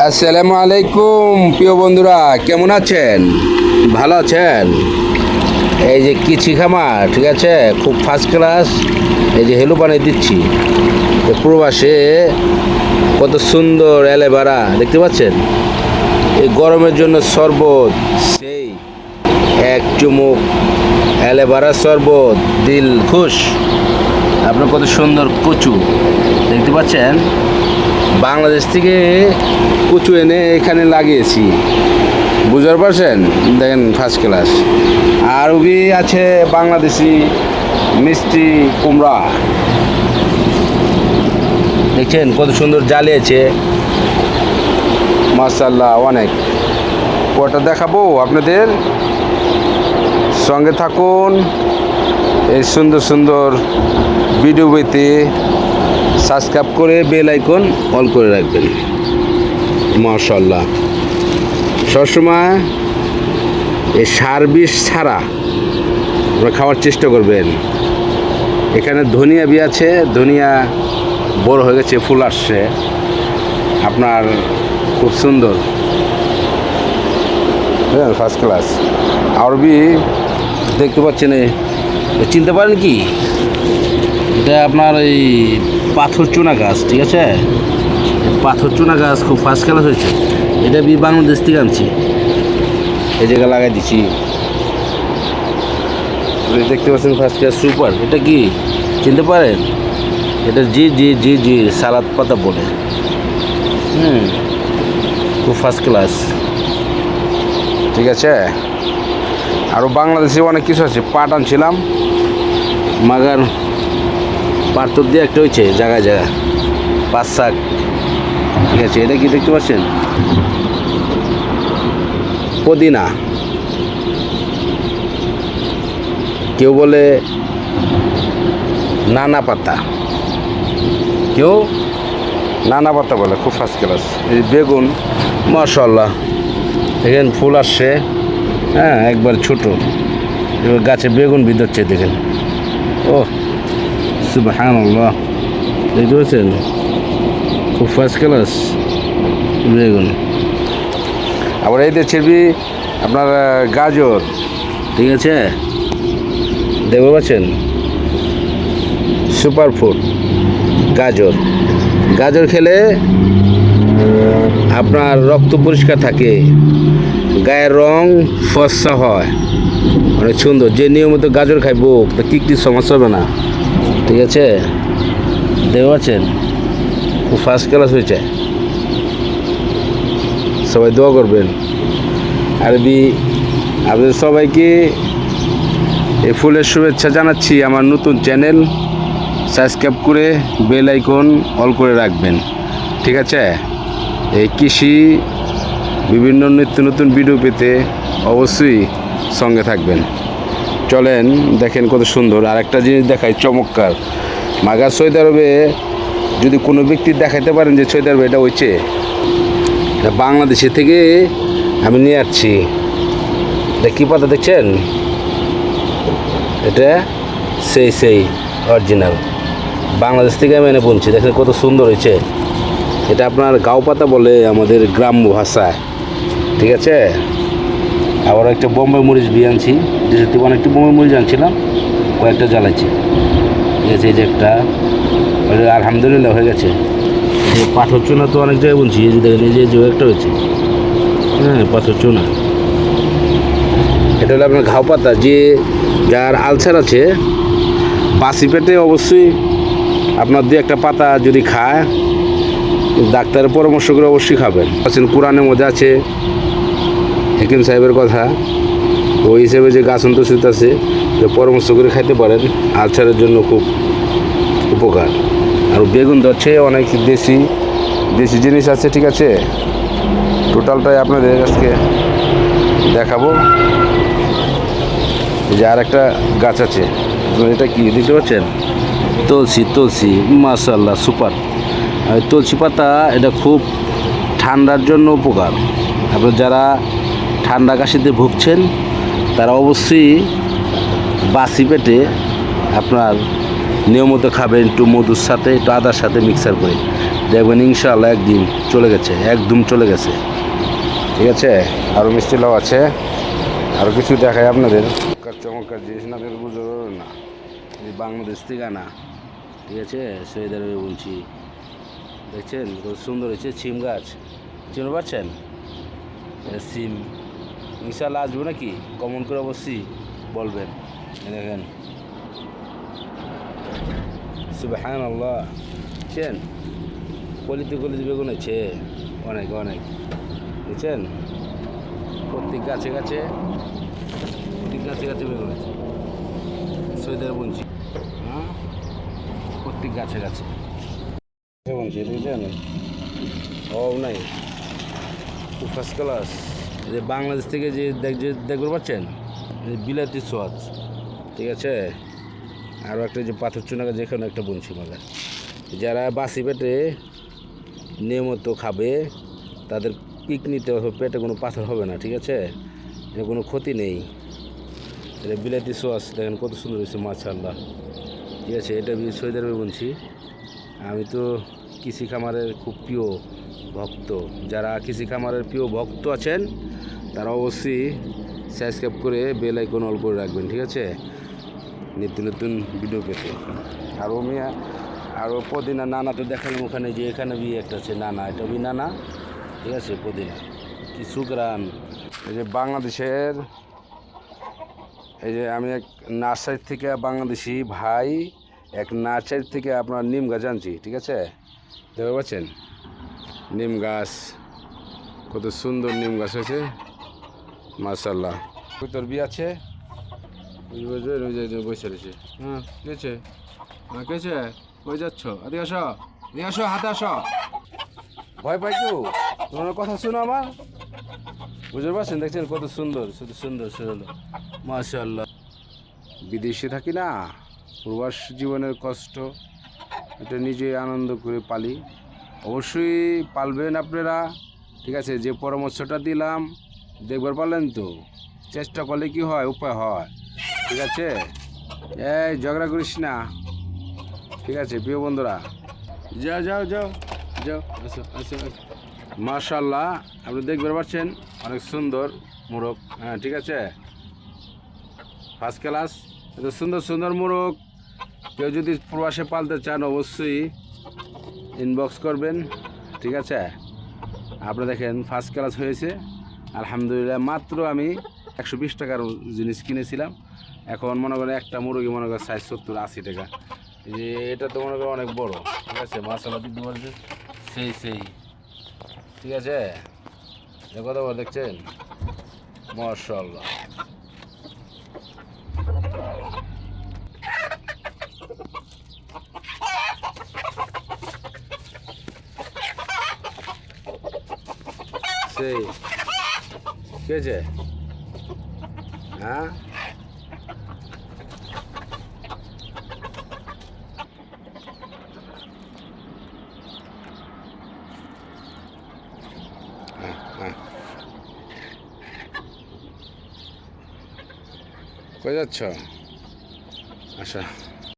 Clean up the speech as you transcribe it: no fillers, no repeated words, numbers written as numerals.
আসসালামু আলাইকুম প্রিয় বন্ধুরা, কেমন আছেন? ভালো আছেন? এই যে কিচি খামার, ঠিক আছে, খুব ফার্স্ট ক্লাস। এই যে হেলু বানিয়ে দিচ্ছি। প্রবাসে কত সুন্দর অ্যালোভেরা দেখতে পাচ্ছেন। এই গরমের জন্য শরবত, সেই এক চুমুক অ্যালোভেরা শরবত, দিল খুশ। আপনার কত সুন্দর কচু দেখতে পাচ্ছেন। বাংলাদেশ থেকে কচু এনে এখানে লাগিয়েছি, বুঝতে পারছেন? দেখেন ফার্স্ট ক্লাস। আরবি আছে বাংলাদেশি মিষ্টি কুমড়া, দেখছেন কত সুন্দর জ্বালিয়েছে, মাশাআল্লাহ। অনেক কটা দেখাবো আপনাদের, সঙ্গে থাকুন। এই সুন্দর সুন্দর ভিডিও পেতে সাবস্ক্রাইব করে বেল আইকন অল করে রাখবেন। মাশাআল্লাহ, সবসময় এই সার বিষ ছাড়া আপনারা খাওয়ার চেষ্টা করবেন। এখানে ধনিয়া বি আছে, ধনিয়া বড় হয়ে গেছে, ফুল আসছে আপনার, খুব সুন্দর, হ্যাঁ ফার্স্ট ক্লাস। আরবি দেখতে পাচ্ছেন, চিনতে পারেন কি? এটা আপনার এই পাথর চুনা গাছ, ঠিক আছে, পাথর চুনা গাছ খুব ফার্স্ট ক্লাস হয়েছে। এটা বাংলাদেশ থেকে আনছি, এই জায়গায় লাগাই দিচ্ছি, দেখতে পাচ্ছেন ফার্স্ট ক্লাস, সুপার। এটা কি চিনতে পারেন? এটা জি জি জি জি সালাদ পাতা বলে, খুব ফার্স্ট ক্লাস, ঠিক আছে। আরও বাংলাদেশে অনেক কিছু আছে। পাট আনছিলাম, মাগার পাথর দিয়ে একটা হয়েছে জায়গায় জায়গায়, পাঁচ শাক, ঠিক আছে। এটা কি দেখতে পাচ্ছেন? পুদিনা, কেউ বলে নানা পাতা, কেউ নানা পাতা বলে, খুব ফার্স্ট ক্লাস। এই বেগুন, মাশাআল্লাহ, দেখেন ফুল আসছে, হ্যাঁ একবার ছোট, এবার গাছে বেগুন বিধচ্ছে, দেখেন। ও সুবহানাল্লাহ, দেখতে পাচ্ছেন, খুব ফার্স্ট ক্লাস বেগুন। আবার এই দেখছি আপনার গাজর, ঠিক আছে, দেখতে পাচ্ছেন, সুপার ফুড গাজর। গাজর খেলে আপনার রক্ত পরিষ্কার থাকে, গায়ের রং ফর্সা হয়, অনেক সুন্দর। যে নিয়মিত গাজর খাইব তা কি সমস্যা হবে না, ঠিক আছে। দেখতে পাচ্ছেন, খুব ফার্স্ট ক্লাস হয়েছে। সবাই দোয়া করবেন। আরবি আপনাদের সবাইকে এই ফুলের শুভেচ্ছা জানাচ্ছি। আমার নতুন চ্যানেল সাবস্ক্রাইব করে বেল আইকন অল করে রাখবেন, ঠিক আছে। এই কৃষি বিভিন্ন নিত্য নতুন ভিডিও পেতে অবশ্যই সঙ্গে থাকবেন। চলেন দেখেন কত সুন্দর। আর একটা জিনিস দেখাই, চমৎকার। মাগার সৌদি আরবে যদি কোনো ব্যক্তি দেখাইতে পারেন যে সৌদি আরবে এটা হয়েছে, এটা বাংলাদেশে থেকে আমি নিয়ে আসছি। এটা কী পাতা দেখছেন? এটা সেই অরিজিনাল বাংলাদেশ থেকে আমি এনে বলছি। দেখেন কত সুন্দর হয়েছে। এটা আপনার গাও পাতা বলে আমাদের গ্রাম্য ভাষায়, ঠিক আছে। আবার একটা বোম্বাই মরিচ দিয়ে আনছি, দেশের থেকে অনেকটা বোম্বাই মরিচ আনছিলাম, কয়েকটা জ্বালাইছি, ঠিক আছে। এই যে একটা, আলহামদুলিল্লাহ হয়ে গেছে। এই পাথর চুনা তো অনেক জায়গায় বলছি, এই যে দেখেন, এই যে একটা হয়েছে, হ্যাঁ পাথর চুনা। এটা হলো আপনার ঘাও পাতা। যে যার আলসার আছে, বাসি পেটে অবশ্যই আপনার দু একটা পাতা যদি খায়, ডাক্তারের পরামর্শ করে অবশ্যই খাবেন। কোরআনের মধ্যে আছে হাকিম সাহেবের কথা, ওই হিসেবে যে গাছ অন্তর্সিত আছে, যে পরামর্শ করে খাইতে পারেন, আলসারের জন্য খুব উপকার। আর বেগুন ধরছে অনেক দেশি জিনিস আছে, ঠিক আছে। টোটালটাই আপনাদের আজকে দেখাবো। যে আর একটা গাছ আছে, এটা কি দেখতে পাচ্ছেন? তুলসী, মাশাআল্লাহ, সুপার। আর তুলসী পাতা এটা খুব ঠান্ডার জন্য উপকার। আপনার যারা ঠান্ডা কাশিতে ভুগছেন তারা অবশ্যই বাসি পেটে আপনার নিয়মিত খাবেন, একটু মধুর সাথে, একটু আদার সাথে মিক্সার করে। দেখবেন ইনশাআল্লাহ একদিন চলে গেছে, একদম চলে গেছে। ঠিক আছে, আরও মিষ্টি লাউ আছে, আরও কিছু দেখায় আপনাদের। চমৎকার জিনিস না দেখলে বুঝতে পারবেন না, এই বাংলাদেশ থেকে আনা। ঠিক আছে, সৈয়দ আরবে বলছি, দেখছেন কত সুন্দর হয়েছে। সিম গাছ চিনতে পারছেন? সিম ইনশাআল্লাহ আসবো নাকি, কমন করে অবশ্যই বলবেন। দেখেন সুবহানাল্লাহ, বুঝছেন কলিতে কলিতে বেগুন আছে অনেক অনেক, বুঝছেন প্রত্যেক গাছে গাছে বেগুন আছে। সৈদার বুনছি, হ্যাঁ প্রত্যেক গাছে গাছে বুনছি, বুঝছেন ও নাই খুব ফার্স্ট ক্লাস। যে বাংলাদেশ থেকে যে দেখতে পাচ্ছেন বিলাতি সোয়াজ। ঠিক আছে, আরও একটা যে পাথর চুনা গাছ, যেখানে একটা বুনছি মজা। যারা বাসি পেটে নিয়মিত খাবে তাদের পিকনিতে পেটে কোনো পাথর হবে না। ঠিক আছে, এর কোনো ক্ষতি নেই। এটা বিলাতি সোয়াস দেখেন কত সুন্দর হয়েছে মাশাআল্লাহ। ঠিক আছে, এটা সৈয়দ আরবে বুনছি। আমি তো কৃষি খামারের খুব প্রিয় ভক্ত। যারা কৃষি খামারের প্রিয় ভক্ত আছেন তারা অবশ্যই সাবস্ক্রাইব করে বেল আইকন অল করে রাখবেন। ঠিক আছে, নিত্য নতুন ভিডিও পেতে। আরও পুদিনা নানা তো দেখালাম ওখানে, যে এখানে বি একটা আছে নানা, এটা বি নানা। ঠিক আছে, পুদিনা কি সুগ্রান। এই যে বাংলাদেশের, এই যে আমি এক নার্সারি থেকে বাংলাদেশি ভাই এক নার্সারি থেকে আপনার নিম গাছ আনছি। ঠিক আছে, দেখতে পাচ্ছেন নিম গাছ, কত সুন্দর নিম গাছ হয়েছে মাশাআল্লাহ। তোর বি আছে বসে রয়েছে। হ্যাঁ কে আছে, হ্যাঁ কে আছে, কই যাচ্ছ? এদিকে আসো, এদিকে আসো, হাতে আসো। ভয় পাই কেউ? তোমার কথা শুনো আমার, বুঝতে পারছেন? দেখছেন কত সুন্দর, শুধু সুন্দর সুন্দর মাশাআল্লাহ। বিদেশে থাকি না, প্রবাস জীবনের কষ্ট, এটা নিজে আনন্দ করে পালি। অবশ্যই পালবেন আপনারা। ঠিক আছে, যে পরামর্শটা দিলাম দেখবার পারলেন তো, চেষ্টা করলে কি হয়, উপায় হয়। ঠিক আছে, এই ঝগড়া করিস না। ঠিক আছে প্রিয় বন্ধুরা, যাও যাও যাও যাও, আসো আসো। মাশাআল্লাহ, আপনি দেখতে পাচ্ছেন অনেক সুন্দর মোরগ। হ্যাঁ ঠিক আছে, ফার্স্ট ক্লাস, এত সুন্দর সুন্দর মোরগ। কেউ যদি প্রবাসে পালতে চান অবশ্যই ইনবক্স করবেন। ঠিক আছে, আপনারা দেখেন ফার্স্ট ক্লাস হয়েছে আলহামদুলিল্লাহ। মাত্র আমি 120 টাকার জিনিস কিনেছিলাম, এখন মনে করেন একটা মুরগি মনে করেন 60-70-80 টাকা। যে এটা তো মনে করেন অনেক বড়। ঠিক আছে, মাশাআল্লাহ দিতে পারছে সেই। ঠিক আছে, কত বড় দেখছেন মাশাআল্লাহ। সেই ঠিক আছে, হ্যাঁ কই যাচ্ছ? আচ্ছা।